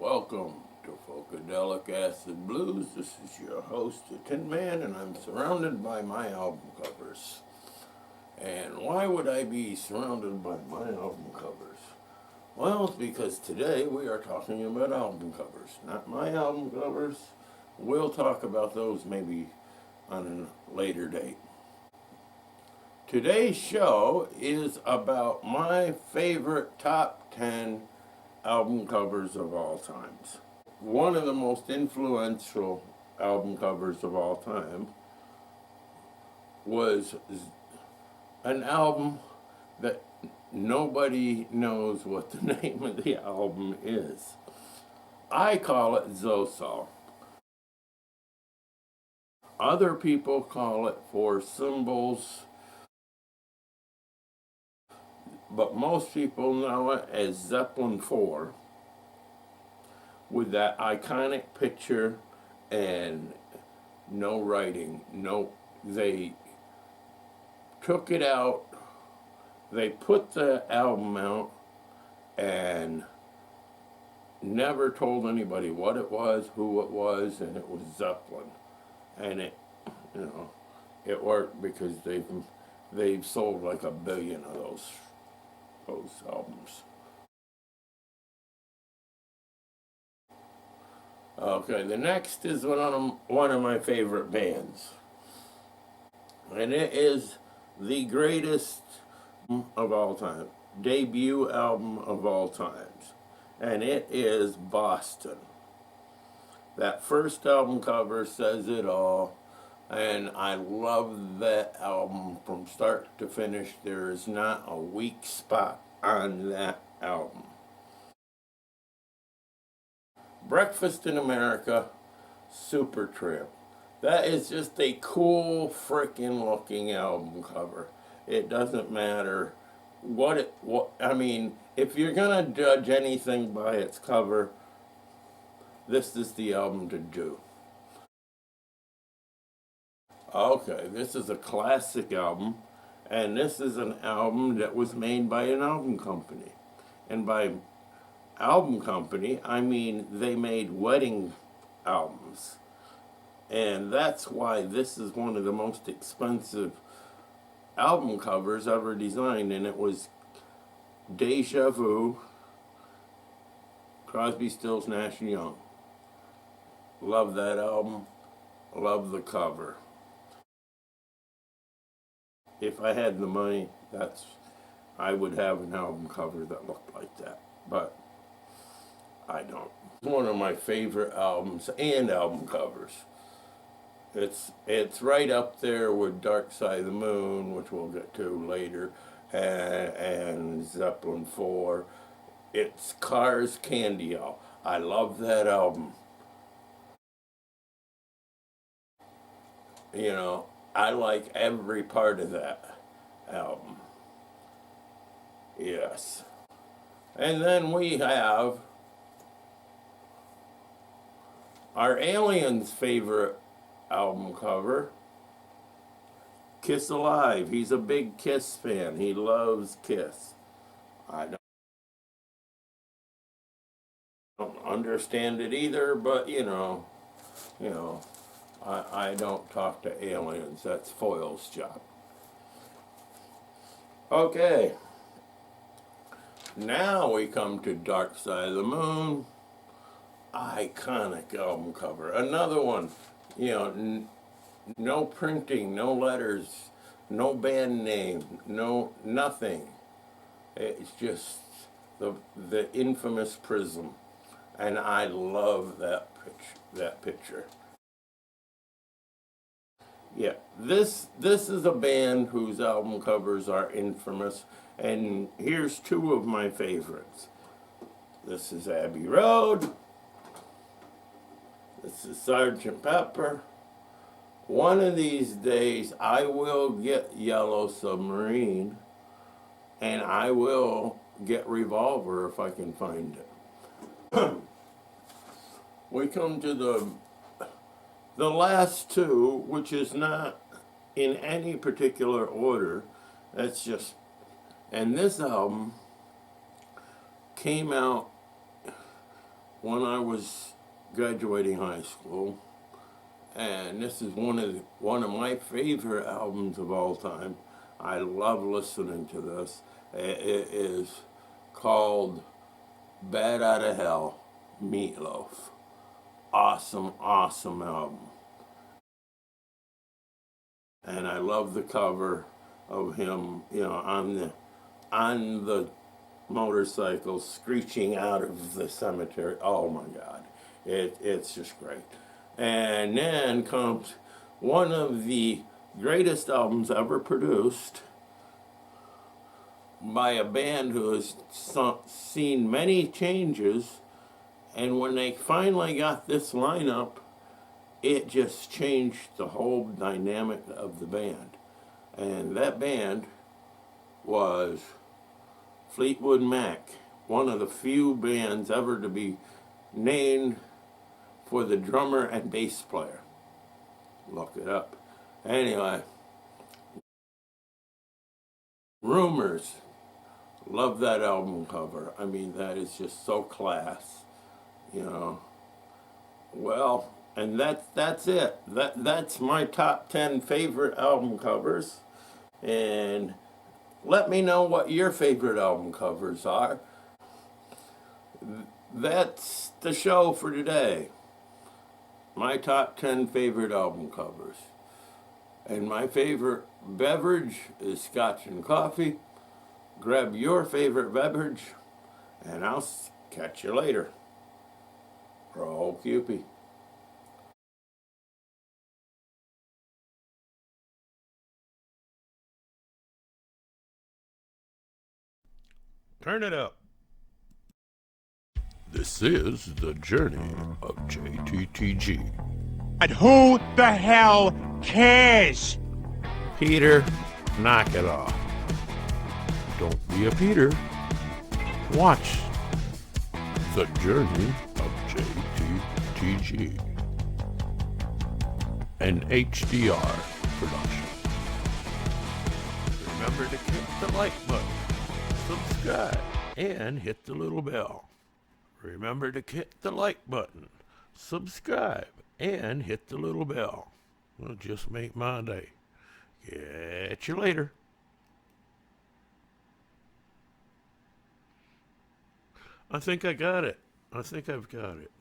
Welcome to Funkadelic Acid Blues. This is your host, the Tin Man, and I'm surrounded by my album covers. And why would I be surrounded by my album covers? Well, it's because today we are talking about album covers, not my album covers. We'll talk about those maybe on a later date. Today's show is about my favorite top 10 album covers of all times. One of the most influential album covers of all time was an album that nobody knows what the name of the album is. I call it Zosol. Other people call it Four Symbols, but most people know it as Zeppelin 4, with that iconic picture and no writing. They took it out, they put the album out, and never told anybody what it was, who it was, and it was Zeppelin. And it worked because they've sold like 1 billion of those albums. Okay, the next is one of my favorite bands, and it is the greatest of all time, debut album of all times, and it is Boston. That first album cover says it all, and I love that album from start to finish. There is not a weak spot on that album. Breakfast in America, Supertramp. That is just a cool freaking looking album cover. It doesn't matter if you're gonna judge anything by its cover, this is the album to do. Okay, this is a classic album, and this is an album that was made by an album company. And by album company, I mean they made wedding albums. And that's why this is one of the most expensive album covers ever designed, and it was Deja Vu, Crosby, Stills, Nash & Young. Love that album, love the cover. If I had the money, I would have an album cover that looked like that, but I don't. It's one of my favorite albums and album covers. It's right up there with Dark Side of the Moon, which we'll get to later, and Zeppelin 4. It's Cars Candy All. I love that album. I like every part of that album. Yes. And then we have our Aliens' favorite album cover, Kiss Alive. He's a big Kiss fan. He loves Kiss. I don't understand it either, but I don't talk to aliens. That's Foyle's job. Okay. Now we come to Dark Side of the Moon. Iconic album cover. Another one. No printing, no letters, no band name, no nothing. It's just the infamous prism, and I love that picture. Yeah, this is a band whose album covers are infamous, and here's two of my favorites. This is Abbey Road. This is Sgt. Pepper. One of these days, I will get Yellow Submarine, and I will get Revolver if I can find it. We come to the last two, which is not in any particular order. And this album came out when I was graduating high school, and this is one of my favorite albums of all time. I love listening to this. It is called Bad Outta Hell, Meatloaf. Awesome, awesome album. And I love the cover of him, on the motorcycle screeching out of the cemetery. Oh my God, it's just great. And then comes one of the greatest albums ever produced by a band who has seen many changes, and when they finally got this lineup, it just changed the whole dynamic of the band. And that band was Fleetwood Mac, one of the few bands ever to be named for the drummer and bass player. Look it up. Anyway, Rumors. Love that album cover. I mean, that is just so class, you know. Well, and that's it. That's my top 10 favorite album covers. And let me know what your favorite album covers are. That's the show for today. My top 10 favorite album covers. And my favorite beverage is scotch and coffee. Grab your favorite beverage, and I'll catch you later. Pro Cupie. Turn it up. This is the journey of JTTG. And who the hell cares? Peter, knock it off. Don't be a Peter. Watch the journey of JTTG. An HDR production. Remember to hit the like button, subscribe, and hit the little bell. Remember to hit the like button, subscribe, and hit the little bell. It'll just make my day. Catch you later. I think I got it. I think I've got it.